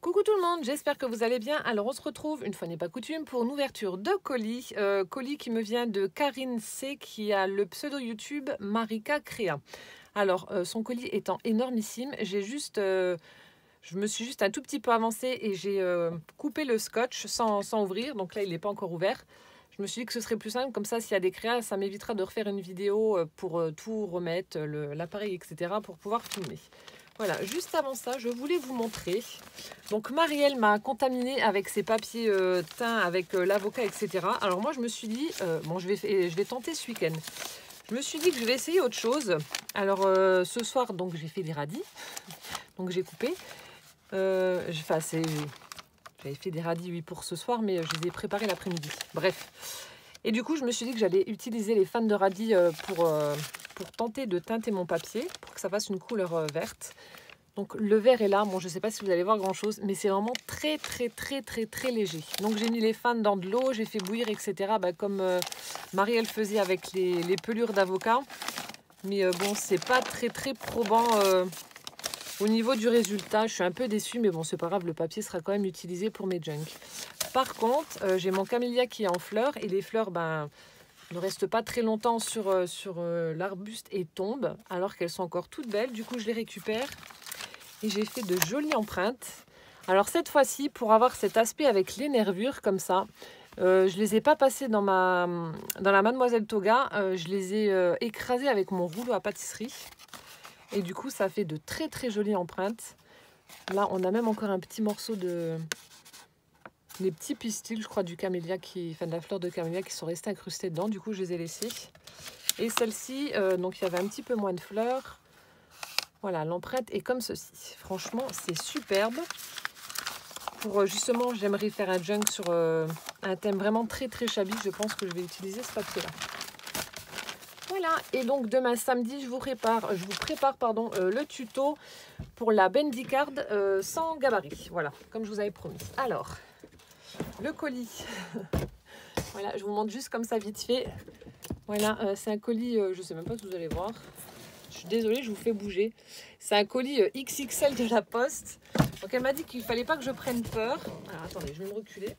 Coucou tout le monde, j'espère que vous allez bien. Alors on se retrouve, une fois n'est pas coutume, pour une ouverture de colis. Colis qui me vient de Karine C, qui a le pseudo YouTube Marika Créa. Alors son colis étant énormissime, je me suis juste un tout petit peu avancée et j'ai coupé le scotch sans ouvrir. Donc là il n'est pas encore ouvert. Je me suis dit que ce serait plus simple, comme ça s'il y a des créas, ça m'évitera de refaire une vidéo pour tout remettre, l'appareil, etc. pour pouvoir filmer. Voilà, juste avant ça, je voulais vous montrer. Donc Marielle m'a contaminée avec ses papiers teints, avec l'avocat, etc. Alors moi je me suis dit, bon je vais tenter ce week-end. Je me suis dit que je vais essayer autre chose. Alors ce soir, donc j'ai fait des radis. Donc j'ai coupé. J'avais fait des radis, oui, pour ce soir, mais je les ai préparés l'après-midi. Bref. Et du coup, je me suis dit que j'allais utiliser les fans de radis pour tenter de teinter mon papier, pour que ça fasse une couleur verte. Donc le vert est là. Bon, je ne sais pas si vous allez voir grand-chose, mais c'est vraiment très léger. Donc j'ai mis les fans dans de l'eau, j'ai fait bouillir, etc. Comme Marielle faisait avec les pelures d'avocat. Mais bon, c'est pas très probant au niveau du résultat. Je suis un peu déçue, mais bon, c'est pas grave, le papier sera quand même utilisé pour mes junks. Par contre, j'ai mon camélia qui est en fleurs, et les fleurs, ne restent pas très longtemps sur l'arbuste et tombent, alors qu'elles sont encore toutes belles. Du coup, je les récupère et j'ai fait de jolies empreintes. Alors cette fois-ci, pour avoir cet aspect avec les nervures comme ça, je les ai pas passées dans la Mademoiselle Toga, je les ai écrasées avec mon rouleau à pâtisserie. Et du coup, ça fait de très jolies empreintes. Là, on a même encore un petit morceau de... Les petits pistils, je crois, de la fleur de camélia qui sont restés incrustés dedans. Du coup, je les ai laissés. Et celle-ci, donc il y avait un petit peu moins de fleurs. Voilà, l'empreinte est comme ceci. Franchement, c'est superbe. Pour justement, j'aimerais faire un junk sur un thème vraiment très shabby. Je pense que je vais utiliser ce papier-là. Voilà, et donc demain samedi, je vous prépare le tuto pour la Bendy Card sans gabarit. Voilà, comme je vous avais promis. Alors, le colis. Voilà, je vous montre juste comme ça vite fait. Voilà, c'est un colis, je ne sais même pas si vous allez voir. Je suis désolée, je vous fais bouger. C'est un colis XXL de la Poste. Donc elle m'a dit qu'il ne fallait pas que je prenne peur. Alors attendez, je vais me reculer.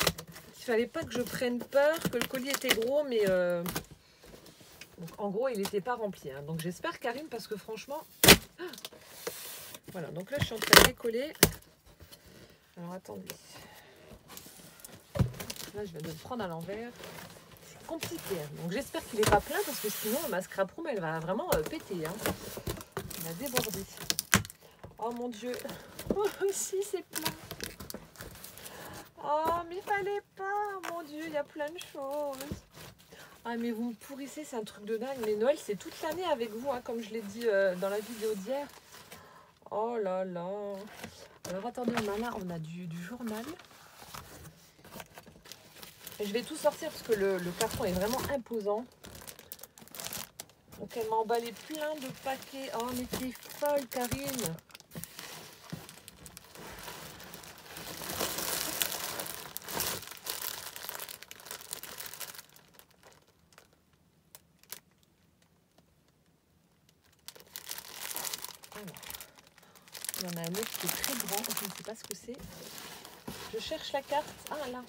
Il ne fallait pas que je prenne peur, que le colis était gros, mais... Donc en gros, il n'était pas rempli. Hein. Donc j'espère, Karine, parce que franchement... Voilà, donc là, je suis en train de décoller. Alors attendez. Là, je vais me le prendre à l'envers. C'est compliqué. Hein. Donc j'espère qu'il n'est pas plein, parce que sinon, ma scrap room, elle va vraiment péter. Hein. Elle va déborder. Oh mon Dieu. Oh, si, c'est plein. Oh, mais il fallait pas. Mon Dieu, il y a plein de choses. Ah, mais vous me pourrissez, c'est un truc de dingue. Mais Noël, c'est toute l'année avec vous, hein, comme je l'ai dit dans la vidéo d'hier. Oh là là. Alors, attendez, on a du journal. Et je vais tout sortir parce que le carton est vraiment imposant. Donc, elle m'a emballé plein de paquets. Oh, mais t'es folle, Karine. Il y en a un autre qui est très grand, je ne sais pas ce que c'est. Je cherche la carte. Ah là,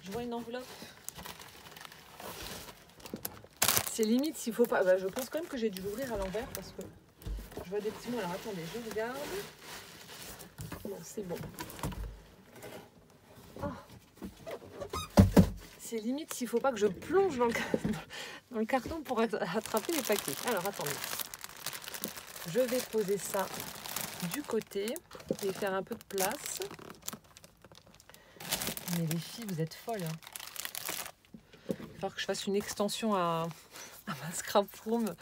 je vois une enveloppe. C'est limite s'il faut pas. Je pense quand même que j'ai dû l'ouvrir à l'envers parce que je vois des petits mots. Alors attendez, je regarde. Non, c'est bon. Oh. C'est limite s'il faut pas que je plonge dans le carton pour attraper les paquets. Alors attendez. Je vais poser ça du côté et faire un peu de place. Mais les filles, vous êtes folles. Hein. Il va falloir que je fasse une extension à ma scrap room.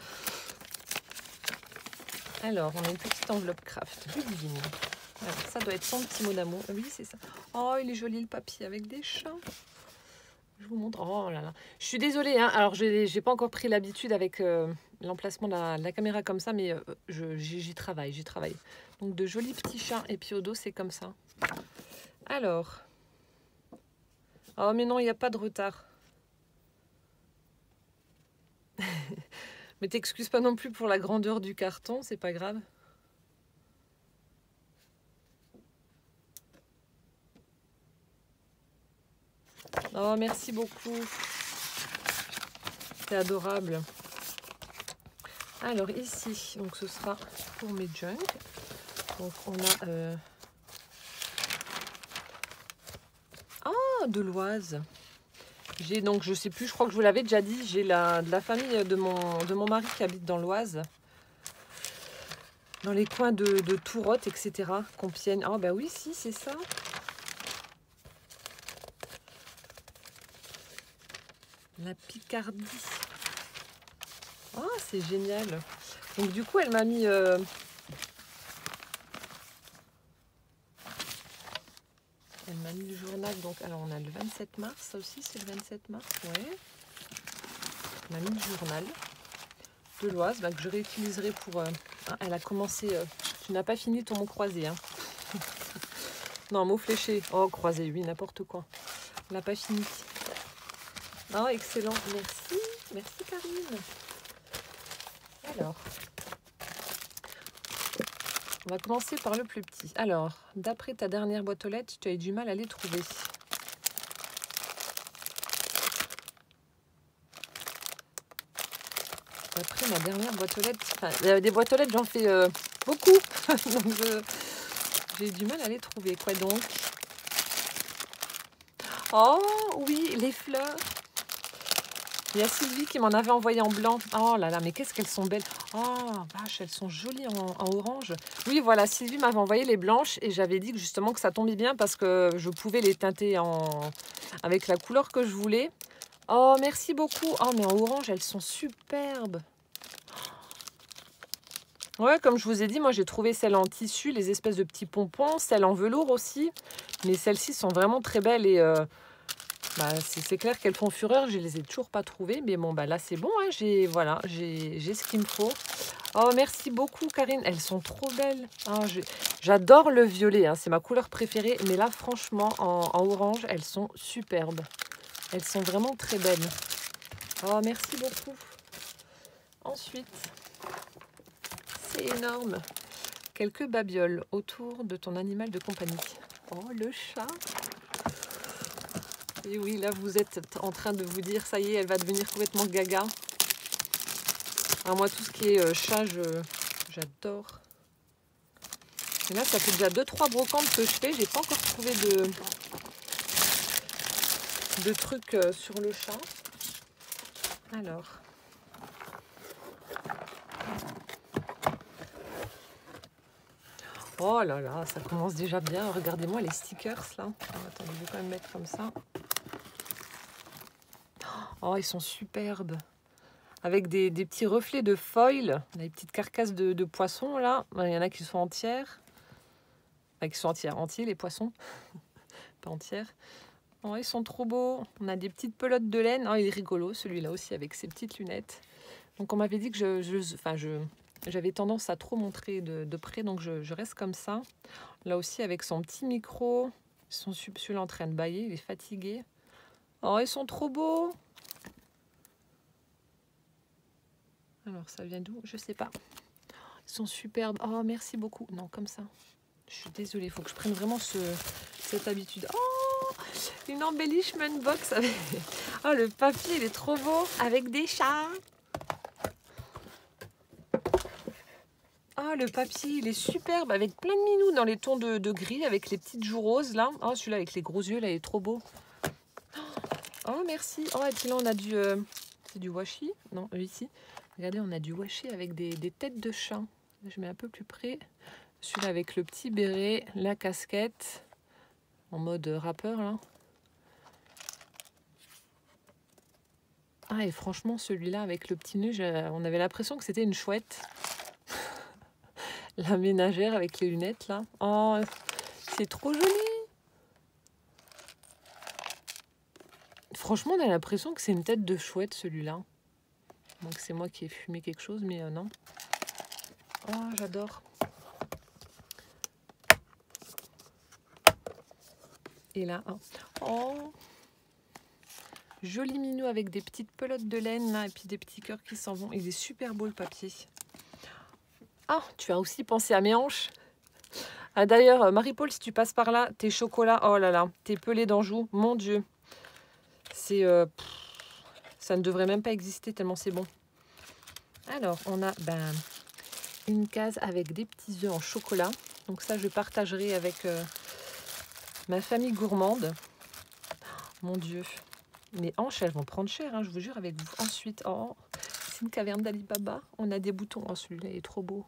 Alors, on a une petite enveloppe craft. Ludivine. Alors, ça doit être son petit mot d'amour. Oui, c'est ça. Oh, il est joli le papier avec des chats. Je vous montre. Oh là là. Je suis désolée. Hein. Alors, j'ai pas encore pris l'habitude avec l'emplacement de la caméra comme ça, mais j'y travaille. Donc, de jolis petits chats. Et puis au dos, c'est comme ça. Alors. Oh, mais non, il n'y a pas de retard. Mais t'excuses pas non plus pour la grandeur du carton, c'est pas grave. Oh, merci beaucoup. C'est adorable. Alors ici, donc ce sera pour mes junk. Donc on a de l'oise. J'ai donc, je sais plus, je crois que je vous l'avais déjà dit, j'ai de la famille de mon mari qui habite dans l'Oise. Dans les coins de Tourotte, etc. Compiègne. Ah bah oui, si, c'est ça. La Picardie. Ah, c'est génial. Donc du coup, elle m'a mis... Elle m'a mis le journal. Donc, alors, on a le 27 mars. Ça aussi, c'est le 27 mars. Ouais. Elle m'a mis le journal de l'Oise que je réutiliserai pour... elle a commencé... tu n'as pas fini ton mot croisé. Hein. Non, mot fléché. Oh, croisé, oui, n'importe quoi. On n'a pas fini. Oh, excellent. Merci. Merci, Karine. Alors, on va commencer par le plus petit. Alors, d'après ta dernière boîte aux lettres, tu as eu du mal à les trouver. D'après ma dernière boîte aux lettres, enfin, des boîtes aux lettres, j'en fais beaucoup. Donc, j'ai eu du mal à les trouver. Quoi donc? Oh, oui, les fleurs. Il y a Sylvie qui m'en avait envoyé en blanc. Oh là là, mais qu'est-ce qu'elles sont belles. Oh, vache, elles sont jolies en orange. Oui, voilà, Sylvie m'avait envoyé les blanches et j'avais dit que justement que ça tombait bien parce que je pouvais les teinter avec la couleur que je voulais. Oh, merci beaucoup. Oh, mais en orange, elles sont superbes. Ouais, comme je vous ai dit, moi j'ai trouvé celles en tissu, les espèces de petits pompons, celles en velours aussi. Mais celles-ci sont vraiment très belles et... c'est clair qu'elles font fureur, je les ai toujours pas trouvées, mais bon, là c'est bon, hein, j'ai ce qu'il me faut. Oh, merci beaucoup, Karine, elles sont trop belles. Oh, j'adore le violet, hein, c'est ma couleur préférée, mais là, franchement, en orange, elles sont superbes. Elles sont vraiment très belles. Oh, merci beaucoup. Ensuite, c'est énorme. Quelques babioles autour de ton animal de compagnie. Oh, le chat. Et oui, là, vous êtes en train de vous dire, ça y est, elle va devenir complètement gaga. Alors, moi, tout ce qui est chat, j'adore. Et là, ça fait déjà 2-3 brocantes que je fais. J'ai pas encore trouvé de trucs sur le chat. Alors. Oh là là, ça commence déjà bien. Regardez-moi les stickers, là. Attendez, je vais quand même mettre comme ça. Oh, ils sont superbes. Avec des petits reflets de foil. Des petites carcasses de poissons, là. Il y en a qui sont entières. Enfin, qui sont entiers, les poissons. Pas entières. Oh, ils sont trop beaux. On a des petites pelotes de laine. Oh, il est rigolo, celui-là aussi, avec ses petites lunettes. Donc, on m'avait dit que j'avais tendance à trop montrer de près. Donc, je reste comme ça. Là aussi, avec son petit micro. Celui-là en train de bâiller. Il est fatigué. Oh, ils sont trop beaux. Alors, ça vient d'où? Je sais pas. Ils sont superbes. Oh, merci beaucoup. Non, comme ça. Je suis désolée. Il faut que je prenne vraiment cette habitude. Oh, une embellishment box. Avec... Oh, le papier, il est trop beau. Avec des chats. Oh, le papier, il est superbe. Avec plein de minous dans les tons de gris. Avec les petites joues roses, là. Oh, celui-là, avec les gros yeux, là, il est trop beau. Oh, merci. Oh, et puis là, on a du... c'est du washi. Non, ici. Regardez, on a du washi avec des têtes de chat. Je mets un peu plus près. Celui-là avec le petit béret, la casquette, en mode rappeur, là. Ah, et franchement, celui-là avec le petit nœud, on avait l'impression que c'était une chouette. La ménagère avec les lunettes, là. Oh, c'est trop joli. Franchement, on a l'impression que c'est une tête de chouette, celui-là. Donc, c'est moi qui ai fumé quelque chose, mais non. Oh, j'adore. Et là, oh, joli minou avec des petites pelotes de laine, là, et puis des petits cœurs qui s'en vont. Il est super beau, le papier. Ah, tu as aussi pensé à mes hanches. Ah, d'ailleurs, Marie-Paul, si tu passes par là, tes chocolats, oh là là, tes pelés d'Anjou, mon Dieu. C'est ça ne devrait même pas exister tellement c'est bon. Alors, on a une case avec des petits œufs en chocolat. Donc ça, je partagerai avec ma famille gourmande. Mon Dieu. Les hanches, elles vont prendre cher, hein, je vous jure, avec vous. Ensuite, oh, c'est une caverne d'Ali Baba. On a des boutons. Oh, celui-là est trop beau.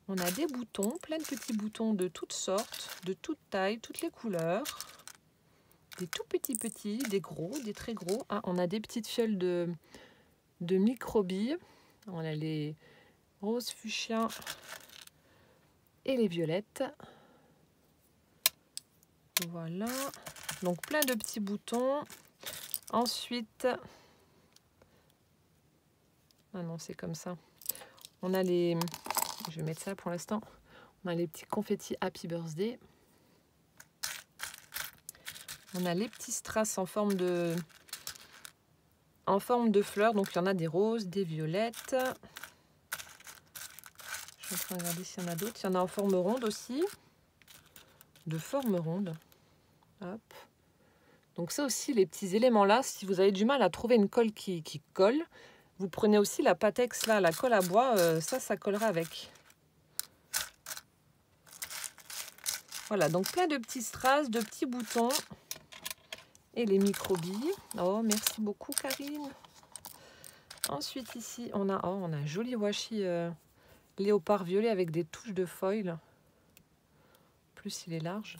On a des boutons, plein de petits boutons de toutes sortes, de toutes tailles, toutes les couleurs. Des tout petits, des gros, des très gros. Ah, on a des petites fioles de microbilles. On a les roses fuchsia et les violettes. Voilà. Donc plein de petits boutons. Ensuite, ah non, c'est comme ça. On a les, je vais mettre ça pour l'instant. On a les petits confettis Happy Birthday. On a les petits strass en forme de fleurs. Donc il y en a des roses, des violettes. Je suis en train de regarder s'il y en a d'autres. Il y en a en forme ronde aussi. De forme ronde. Hop. Donc ça aussi, les petits éléments là, si vous avez du mal à trouver une colle qui colle, vous prenez aussi la Patex là, la colle à bois, ça collera avec. Voilà, donc plein de petits strass, de petits boutons et les microbilles. Oh, merci beaucoup Karine. Ensuite ici, on a un joli washi léopard violet avec des touches de foil. En plus, il est large.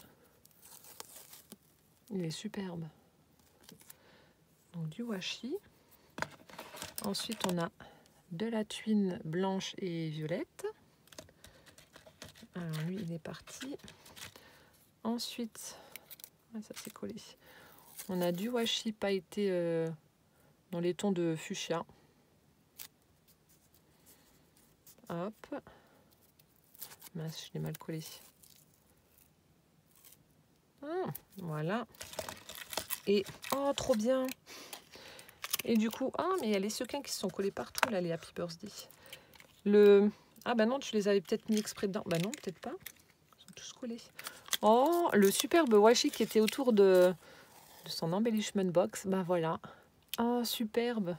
Il est superbe. Donc du washi. Ensuite, on a de la tuile blanche et violette. Alors lui, il est parti. Ensuite, ça s'est collé. On a du washi pailleté dans les tons de fuchsia. Hop. Mince, je l'ai mal collé. Ah, voilà. Et, oh, trop bien. Et du coup, ah, mais il y a les sequins qui se sont collés partout, là, les Happy Birthday. Ah, bah non, tu les avais peut-être mis exprès dedans. Bah non, peut-être pas. Ils sont tous collés. Oh, le superbe washi qui était autour de son embellishment box. Bah voilà. Oh, superbe.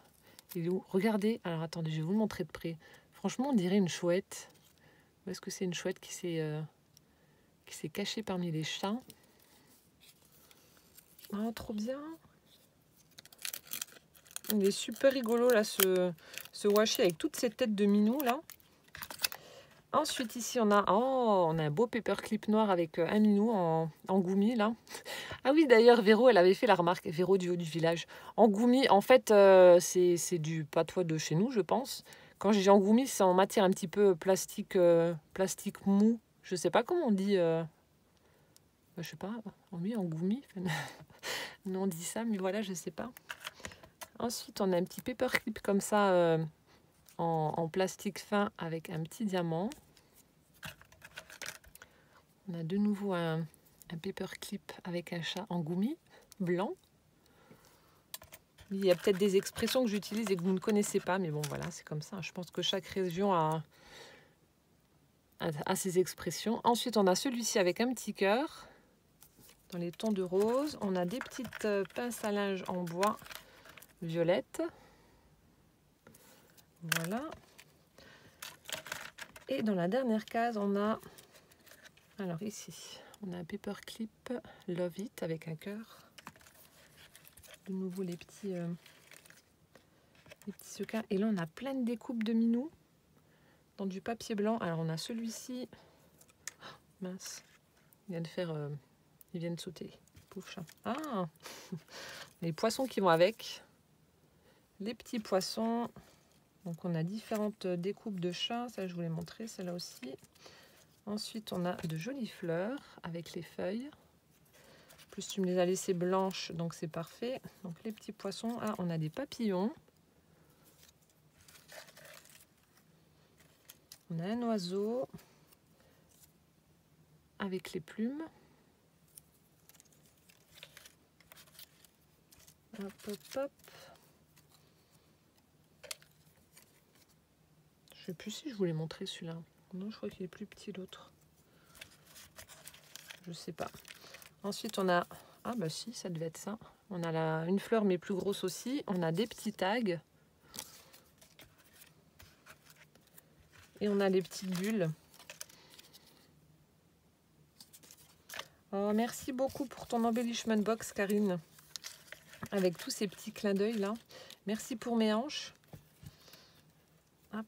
Il est où? Regardez. Alors, attendez, je vais vous le montrer de près. Franchement, on dirait une chouette. Où est-ce que c'est une chouette qui s'est cachée parmi les chats? Oh, trop bien. Il est super rigolo, là, ce washi avec toutes ces têtes de minous, là. Ensuite, ici, on a un beau paperclip noir avec un minou en goumi, là. Ah oui, d'ailleurs, Véro, elle avait fait la remarque. Véro du haut du village. En goumi, en fait, c'est du patois de chez nous, je pense. Quand j'ai en goumi, c'est en matière un petit peu plastique mou. Je sais pas comment on dit. Je sais pas. Oui, en goumi. Nous, on dit ça, mais voilà, je sais pas. Ensuite, on a un petit paperclip comme ça en plastique fin avec un petit diamant. On a de nouveau un paperclip avec un chat en goumi blanc. Il y a peut-être des expressions que j'utilise et que vous ne connaissez pas, mais bon, voilà, c'est comme ça. Je pense que chaque région a ses expressions. Ensuite, on a celui-ci avec un petit cœur dans les tons de rose. On a des petites pinces à linge en bois violette. Voilà. Et dans la dernière case, on a... Alors ici, on a un paperclip Love It avec un cœur. De nouveau les petits sequins. Et là, on a plein de découpes de minous dans du papier blanc. Alors, on a celui-ci. Oh, mince. Il vient de sauter. Pauvre chat. Ah, les poissons qui vont avec. Les petits poissons. Donc, on a différentes découpes de chats. Ça, je vous l'ai montré. Celle-là aussi. Ensuite, on a de jolies fleurs avec les feuilles. En plus, tu me les as laissées blanches, donc c'est parfait. Donc, les petits poissons. Ah, on a des papillons. On a un oiseau avec les plumes. Hop, hop, hop. Je ne sais plus si je voulais montrer celui-là. Non, je crois qu'il est plus petit l'autre. Je sais pas. Ensuite, on a Ah bah si, ça devait être ça. On a une fleur mais plus grosse aussi. On a des petits tags. Et on a les petites bulles. Oh, merci beaucoup pour ton embellishment box, Karine. Avec tous ces petits clins d'œil là. Merci pour mes hanches. Hop,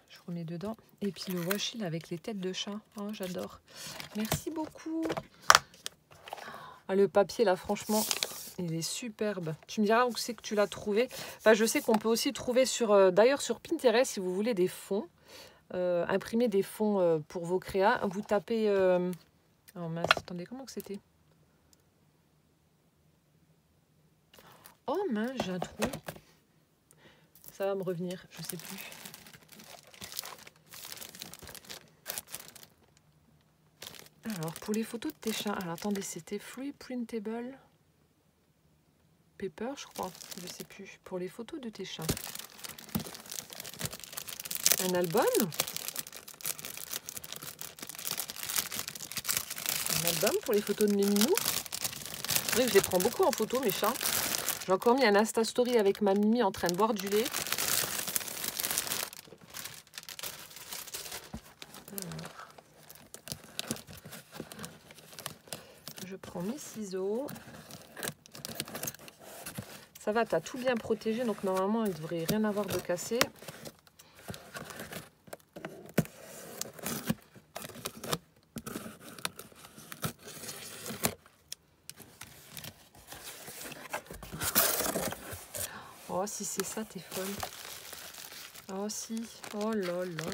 je remets dedans. Et puis le washi là, avec les têtes de chat. Oh, j'adore. Merci beaucoup. Ah, le papier là, franchement, il est superbe. Tu me diras où c'est que tu l'as trouvé. Enfin, je sais qu'on peut aussi trouver d'ailleurs sur Pinterest si vous voulez des fonds. Imprimer des fonds pour vos créas. Vous tapez... Oh mince, attendez, comment que c'était? Oh mince, j'ai un trou. Ça va me revenir, je sais plus. Alors, pour les photos de tes chats, alors attendez, c'était Free Printable Paper, je crois, je sais plus. Pour les photos de tes chats. Un album. Un album pour les photos de mes minous. C'est vrai que je les prends beaucoup en photo, mes chats. J'ai encore mis un Insta Story avec ma Mimi en train de boire du lait. Alors, je prends mes ciseaux. Ça va, tu as tout bien protégé, donc normalement, il ne devrait rien avoir de cassé. Oh, si c'est ça, t'es folle. Oh, si. Oh là là.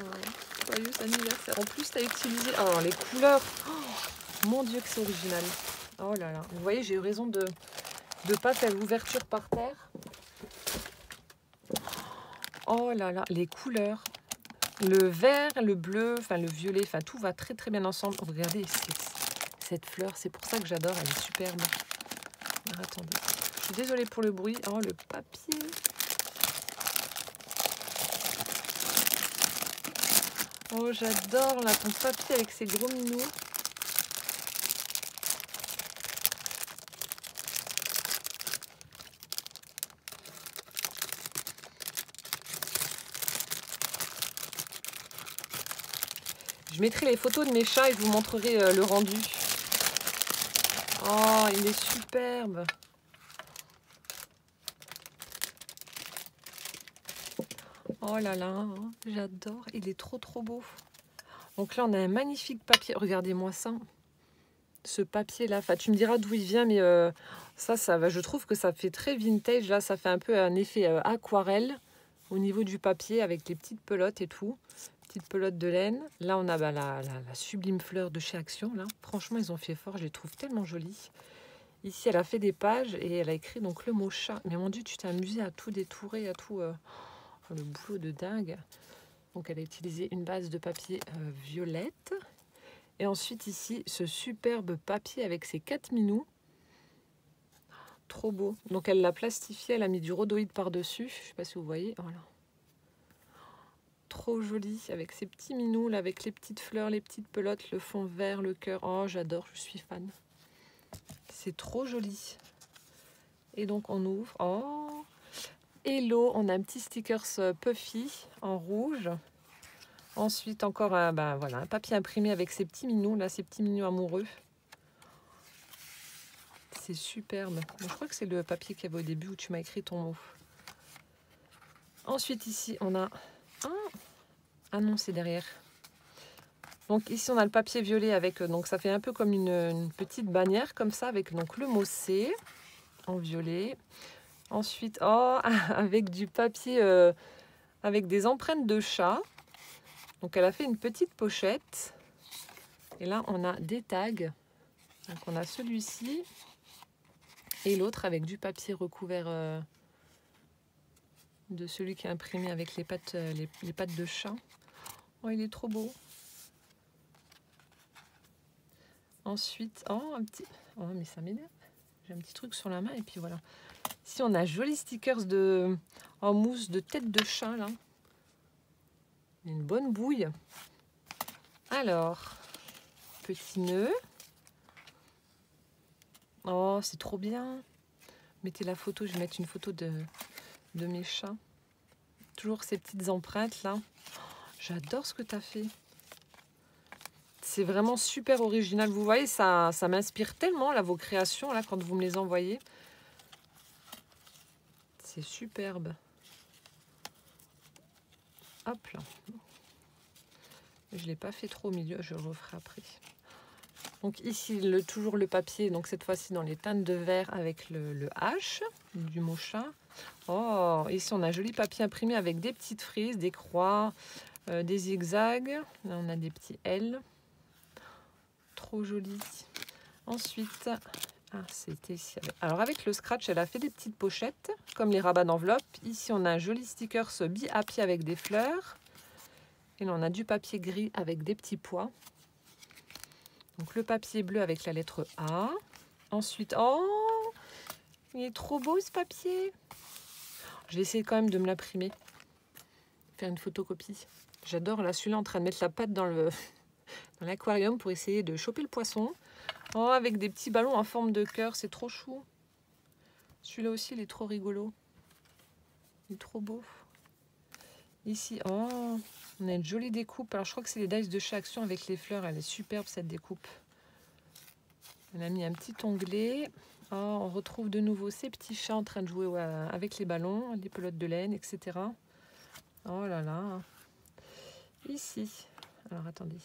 Joyeux anniversaire. En plus, tu as utilisé... Oh, les couleurs. Oh, mon Dieu, que c'est original. Oh là là. Vous voyez, j'ai eu raison de ne pas faire l'ouverture par terre. Oh là là, les couleurs. Le vert, le bleu, enfin le violet, enfin tout va très très bien ensemble. Regardez cette fleur, c'est pour ça que j'adore, elle est superbe. Alors, attendez, je suis désolée pour le bruit. Oh, le papier. Oh, j'adore là, ton papier avec ses gros minous. Je mettrai les photos de mes chats et je vous montrerai le rendu. Oh, il est superbe. Oh là là, j'adore. Il est trop trop beau. Donc là, on a un magnifique papier. Regardez-moi ça. Ce papier-là. Enfin, tu me diras d'où il vient, mais ça va. Je trouve que ça fait très vintage. Là, ça fait un peu un effet aquarelle au niveau du papier avec les petites pelotes et tout. Petites pelotes de laine. Là, on a la sublime fleur de chez Action. Là, franchement, ils ont fait fort. Je les trouve tellement jolies. Ici, elle a fait des pages et elle a écrit donc le mot chat. Mais mon Dieu, tu t'es amusée à tout détourer, à tout... le boulot de dingue. Donc, elle a utilisé une base de papier violette. Et ensuite, ici, ce superbe papier avec ses 4 minous. Trop beau. Donc, elle l'a plastifié. Elle a mis du rhodoïde par-dessus. Je ne sais pas si vous voyez. Voilà. Trop joli. Avec ses petits minous, là, avec les petites fleurs, les petites pelotes, le fond vert, le cœur. Oh, j'adore. Je suis fan. C'est trop joli. Et donc, on ouvre. Oh, hello. On a un petit stickers Puffy en rouge. Ensuite, encore un papier imprimé avec ces petits minous, là, ces petits minous amoureux. C'est superbe. Bon, je crois que c'est le papier qu'il y avait au début où tu m'as écrit ton mot. Ensuite, ici, on a... Ah non, c'est derrière. Donc ici, on a le papier violet avec... Donc ça fait un peu comme une petite bannière, comme ça, avec donc le mot C en violet. Ensuite, oh, avec du papier... avec des empreintes de chat. Donc elle a fait une petite pochette. Et là, on a des tags. Donc on a celui-ci. Et l'autre avec du papier recouvert de celui qui est imprimé avec les pattes de chat. Oh, il est trop beau. Ensuite, oh, un petit... Oh, mais ça m'énerve. J'ai un petit truc sur la main et puis voilà. Ici, on a joli stickers en mousse de tête de chat, là. Une bonne bouille. Alors, petit nœud. Oh, Oh, c'est trop bien. Mettez la photo, je vais mettre une photo de mes chats. Toujours ces petites empreintes là. J'adore ce que tu as fait. C'est vraiment super original. Vous voyez, ça m'inspire tellement là, vos créations là, quand vous me les envoyez. C'est superbe. Hop là. Je ne l'ai pas fait trop au milieu, je le referai après. Donc ici, toujours le papier, donc cette fois-ci dans les teintes de verre avec le H du mot chat. Oh, ici on a un joli papier imprimé avec des petites frises, des croix, des zigzags. Là on a des petits L. Trop joli. Ensuite, c'était ici. Alors avec le scratch, elle a fait des petites pochettes, comme les rabats d'enveloppe. Ici on a un joli sticker Be Happy avec des fleurs. Et là on a du papier gris avec des petits pois. Donc le papier bleu avec la lettre A. Ensuite, oh, il est trop beau ce papier. Je vais essayer quand même de me l'imprimer. Faire une photocopie. J'adore là, celui-là en train de mettre la patte dans l'aquarium pour essayer de choper le poisson. Oh, avec des petits ballons en forme de cœur, c'est trop chou. Celui-là aussi, il est trop rigolo. Il est trop beau. Ici, oh, on a une jolie découpe. Alors, je crois que c'est les dice de chez Action avec les fleurs. Elle est superbe, cette découpe. Elle a mis un petit onglet. Oh, on retrouve de nouveau ces petits chats en train de jouer avec les ballons, les pelotes de laine, etc. Oh là là. Ici, alors attendez.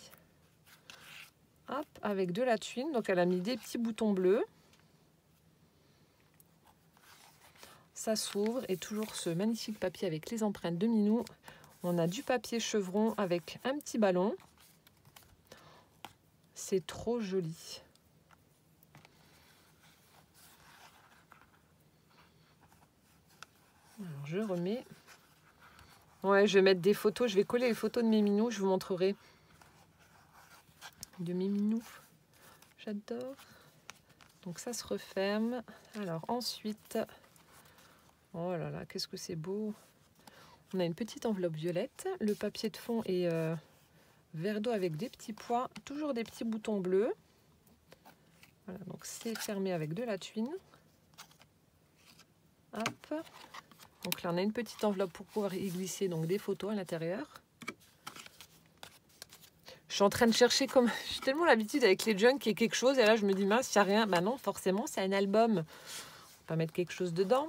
Hop, avec de la tuile. Donc, elle a mis des petits boutons bleus. Ça s'ouvre et toujours ce magnifique papier avec les empreintes de Minou. On a du papier chevron avec un petit ballon. C'est trop joli. Alors je remets. Ouais, je vais mettre des photos. Je vais coller les photos de mes minous. Je vous montrerai. De mes minous. J'adore. Donc ça se referme. Alors ensuite. Oh là là, qu'est-ce que c'est beau. On a une petite enveloppe violette. Le papier de fond est vert d'eau avec des petits pois. Toujours des petits boutons bleus. Voilà, donc c'est fermé avec de la tuile. Hop. Donc là, on a une petite enveloppe pour pouvoir y glisser donc des photos à l'intérieur. Je suis en train de chercher comme... J'ai tellement l'habitude avec les junk qu'il y ait quelque chose. Et là, je me dis, mince, il n'y a rien. Bah non, forcément, c'est un album. On va mettre quelque chose dedans.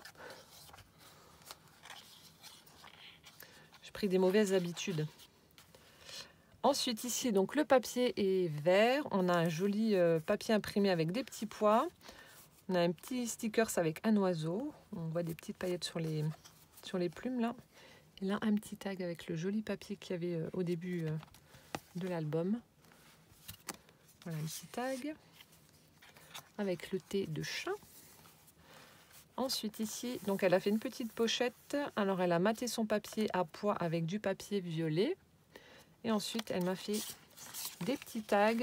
J'ai pris des mauvaises habitudes. Ensuite, ici, donc le papier est vert. On a un joli papier imprimé avec des petits pois. On a un petit sticker avec un oiseau. On voit des petites paillettes sur les plumes là. Et là, un petit tag avec le joli papier qu'il y avait au début de l'album. Voilà un petit tag avec le thé de chat. Ensuite ici, donc elle a fait une petite pochette. Alors elle a maté son papier à pois avec du papier violet. Et ensuite, elle m'a fait des petits tags,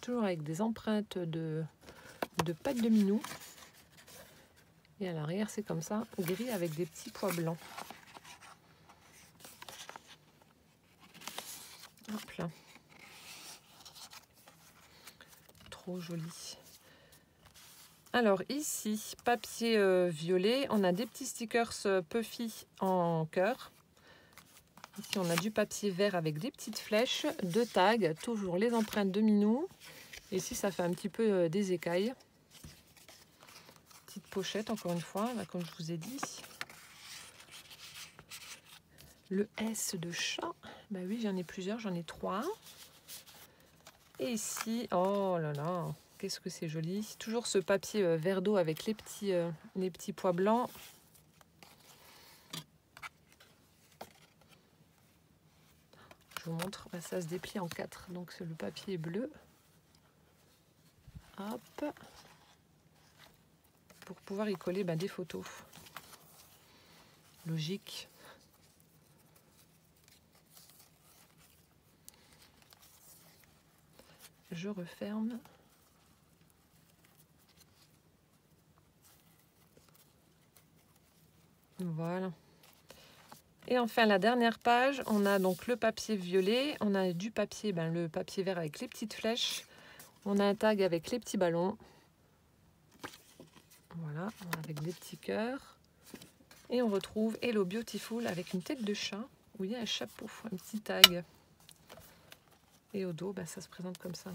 toujours avec des empreintes de pâte de Minou. Et à l'arrière, c'est comme ça, gris avec des petits pois blancs. Hop là. Trop joli. Alors ici, papier violet, on a des petits stickers Puffy en cœur. Ici, on a du papier vert avec des petites flèches, deux tags, toujours les empreintes de Minou. Et ici, ça fait un petit peu des écailles. Petite pochette, encore une fois, là, comme je vous ai dit. Le S de chat. Bah oui, j'en ai plusieurs, j'en ai 3. Et ici, oh là là, qu'est-ce que c'est joli. Toujours ce papier vert d'eau avec les petits pois blancs. Je vous montre, ça se déplie en 4. Donc c'est le papier bleu. Hop. Pour pouvoir y coller des photos. Logique. Je referme. Voilà. Et enfin, la dernière page, on a donc le papier violet, on a du papier, le papier vert avec les petites flèches, on a un tag avec les petits ballons. Voilà, avec des petits cœurs. Et on retrouve Hello Beautiful avec une tête de chat où il y a un chapeau, un petit tag. Et au dos, bah, ça se présente comme ça.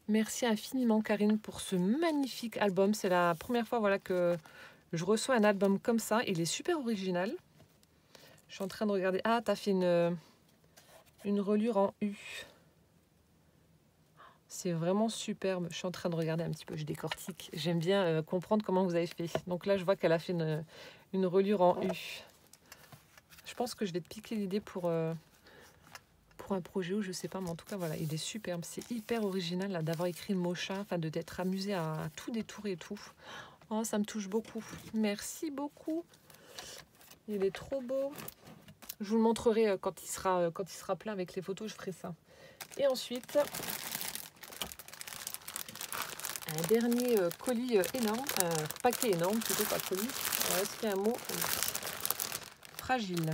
Merci infiniment Karine pour ce magnifique album. C'est la première fois voilà, que je reçois un album comme ça. Il est super original. Je suis en train de regarder. Ah, tu as fait une reliure en U. C'est vraiment superbe. Je suis en train de regarder un petit peu. Je décortique. J'aime bien comprendre comment vous avez fait. Donc là, je vois qu'elle a fait une reliure en U. Je pense que je vais te piquer l'idée pour un projet ou je sais pas. Mais en tout cas, voilà, il est superbe. C'est hyper original là, d'avoir écrit le mot chat, enfin d'être amusé à tout détourer et tout. Oh, ça me touche beaucoup. Merci beaucoup. Il est trop beau. Je vous le montrerai quand il sera plein avec les photos. Je ferai ça. Et ensuite, un dernier colis énorme, un paquet énorme, plutôt pas colis. Est-ce qu'il y a un mot fragile?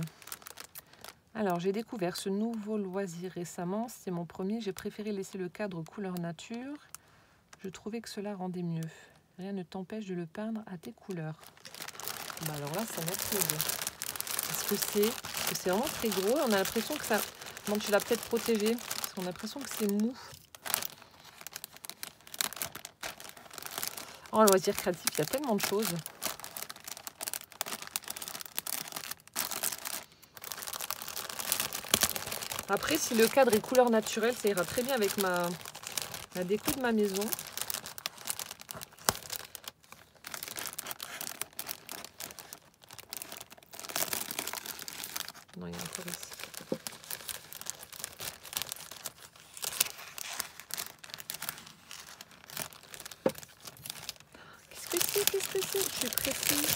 Alors, j'ai découvert ce nouveau loisir récemment. C'est mon premier. J'ai préféré laisser le cadre couleur nature. Je trouvais que cela rendait mieux. Rien ne t'empêche de le peindre à tes couleurs. Bah alors là, ça m'intrigue. Parce que c'est vraiment très gros. On a l'impression que ça... Bon, tu l'as peut-être protégé. Parce qu'on a l'impression que c'est mou. Oh, le loisir créatif, il y a tellement de choses. Après, si le cadre est couleur naturelle, ça ira très bien avec la déco de ma maison. Non, il y a encore ici. Qu'est-ce que c'est? Qu'est-ce que c'est? Je suis pressée.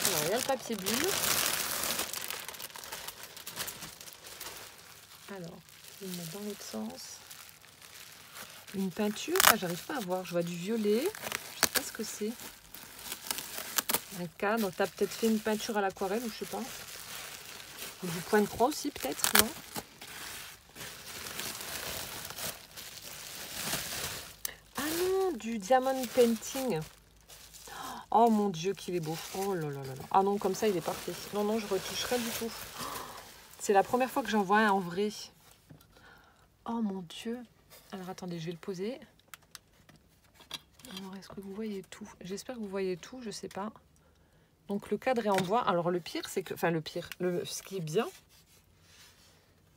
Alors, il y a le papier bulle. Alors, je vais le mettre dans l'autre sens. Une peinture. Ah, j'arrive pas à voir. Je vois du violet. Je sais pas ce que c'est. Un cadre. Tu as peut-être fait une peinture à l'aquarelle ou je sais pas. Ou du point de croix aussi, peut-être, non? Ah non, du diamond painting. Oh mon Dieu, qu'il est beau. Oh là là là là. Ah non, comme ça, il est parfait. Non, non, je retoucherai du tout. C'est la première fois que j'en vois un en vrai. Oh mon Dieu. Alors attendez, je vais le poser. Alors est-ce que vous voyez tout? J'espère que vous voyez tout, je sais pas. Donc le cadre est en bois. Alors le pire, c'est que... Enfin le pire. Ce qui est bien,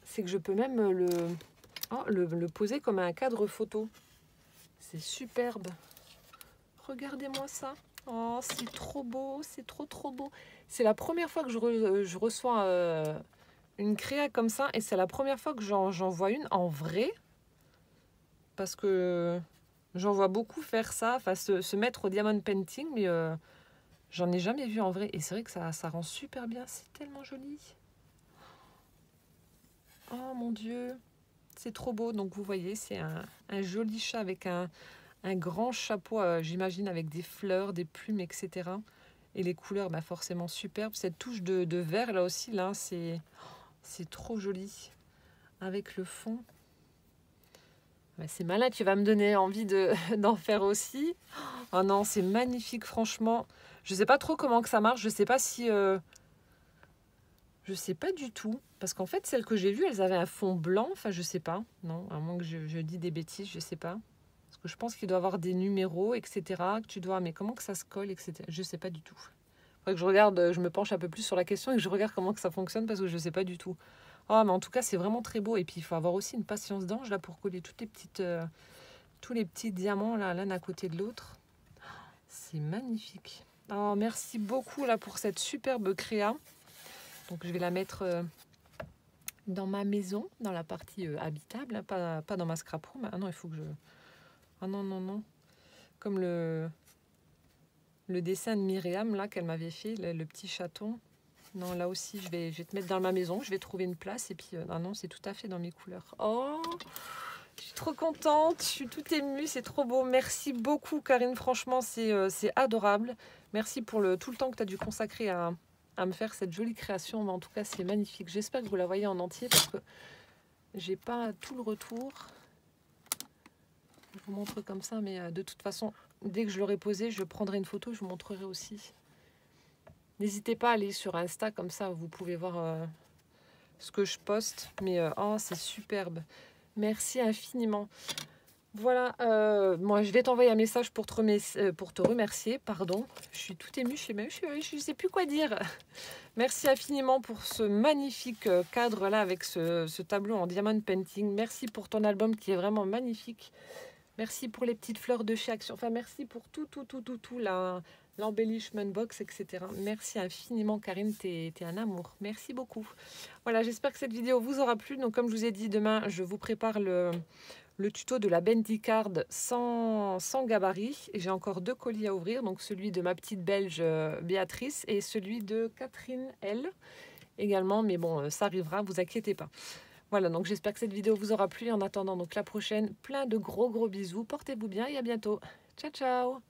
c'est que je peux même le poser comme un cadre photo. C'est superbe. Regardez-moi ça. Oh, c'est trop beau. C'est trop trop beau. C'est la première fois que je reçois une créa comme ça. Et c'est la première fois que j'en vois une en vrai. Parce que j'en vois beaucoup faire ça, enfin se mettre au diamond painting, mais j'en ai jamais vu en vrai. Et c'est vrai que ça rend super bien, c'est tellement joli. Oh mon Dieu, c'est trop beau. Donc vous voyez, c'est un joli chat avec un grand chapeau, j'imagine, avec des fleurs, des plumes, etc. Et les couleurs, bah, forcément superbes. Cette touche de vert là aussi, là, c'est trop joli. Avec le fond. C'est malin, tu vas me donner envie d'en faire aussi. Oh non, c'est magnifique, franchement. Je sais pas trop comment que ça marche. Je sais pas si... Je sais pas du tout. Parce qu'en fait, celles que j'ai vues, elles avaient un fond blanc. Enfin, je sais pas. Non, à moins que je dis des bêtises, je sais pas. Parce que je pense qu'il doit y avoir des numéros, etc. Que tu dois... Mais comment que ça se colle, etc. Je sais pas du tout. Faudrait que je regarde, je me penche un peu plus sur la question et que je regarde comment que ça fonctionne parce que je sais pas du tout. Oh, mais en tout cas, c'est vraiment très beau. Et puis, il faut avoir aussi une patience d'ange là pour coller toutes les petites... tous les petits diamants là, l'un à côté de l'autre. C'est magnifique. Oh, merci beaucoup là pour cette superbe créa. Donc je vais la mettre dans ma maison, dans la partie habitable, hein, pas dans ma scrap room. Ah non, il faut que je... Ah non, non, non. Comme le dessin de Myriam là qu'elle m'avait fait, le petit chaton. Non, là aussi, je vais te mettre dans ma maison. Je vais trouver une place. Et puis, ah non, c'est tout à fait dans mes couleurs. Oh, je suis trop contente, je suis toute émue, c'est trop beau. Merci beaucoup Karine, franchement c'est adorable. Merci pour tout le temps que tu as dû consacrer à me faire cette jolie création. Mais en tout cas c'est magnifique. J'espère que vous la voyez en entier parce que j'ai pas tout le retour. vous montre comme ça, mais de toute façon, dès que je l'aurai posé, je prendrai une photo, je vous montrerai aussi. N'hésitez pas à aller sur Insta, comme ça vous pouvez voir ce que je poste. Mais oh, c'est superbe. Merci infiniment. Voilà, moi je vais t'envoyer un message pour te remercier, pardon. Je suis tout émue, je ne sais plus quoi dire. Merci infiniment pour ce magnifique cadre là avec ce tableau en diamond painting. Merci pour ton album qui est vraiment magnifique. Merci pour les petites fleurs de chez Action. Enfin, merci pour tout, l'embellishment box, etc. Merci infiniment, Karine, t'es un amour. Merci beaucoup. Voilà, j'espère que cette vidéo vous aura plu. Donc, comme je vous ai dit, demain, je vous prépare le tuto de la Bendy Card sans gabarit. Et j'ai encore 2 colis à ouvrir. Donc, celui de ma petite Belge Béatrice et celui de Catherine L. également. Mais bon, ça arrivera, vous inquiétez pas. Voilà, donc j'espère que cette vidéo vous aura plu. En attendant donc la prochaine, plein de gros bisous. Portez-vous bien et à bientôt. Ciao, ciao!